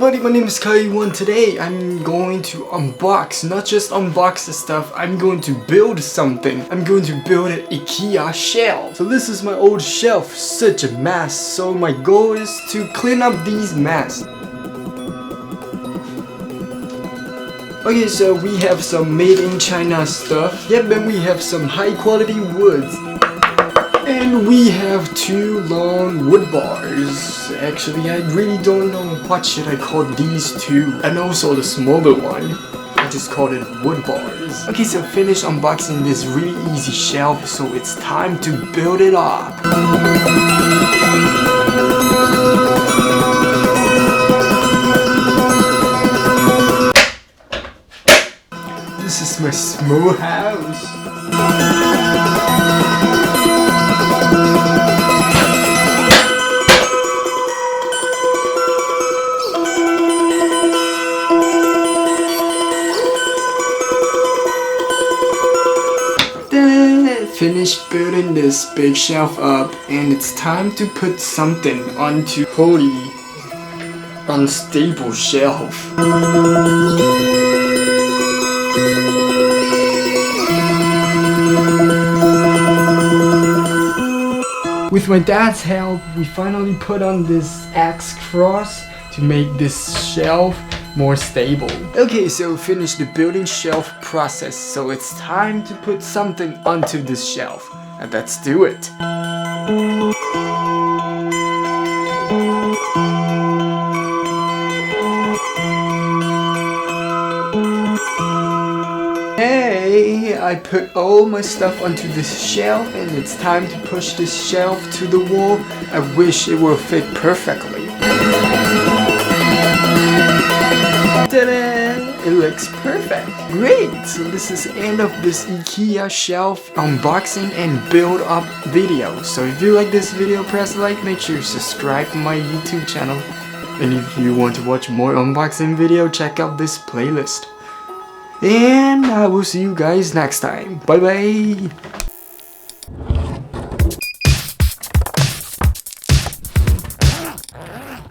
everybody, my name is Kai1. Today I'm going to unbox, not just unbox the stuff, I'm going to build something. I'm going to build an IKEA shelf. So this is my old shelf, such a mess. So my goal is to clean up these mess. Okay, so we have some made in China stuff. Yep, and we have some high quality woods. And we have two long wood bars. Actually, I really don't know what should I call these two. And also the smaller one. I just called it wood bars. Okay, so finish unboxing this really easy shelf, so it's time to build it up. This is my small house. Finished building this big shelf up, and it's time to put something onto holy unstable shelf. With my dad's help, we finally put on this X cross to make this shelf more stable. Okay, so finish the building shelf process, so it's time to put something onto this shelf. And let's do it. Hey, I put all my stuff onto this shelf, and it's time to push this shelf to the wall. I wish it will fit perfectly. Ta-da! It looks perfect. Great! So this is the end of this IKEA shelf unboxing and build up video. So if you like this video, press like, make sure you subscribe to my YouTube channel. And if you want to watch more unboxing video, check out this playlist. And I will see you guys next time. Bye bye!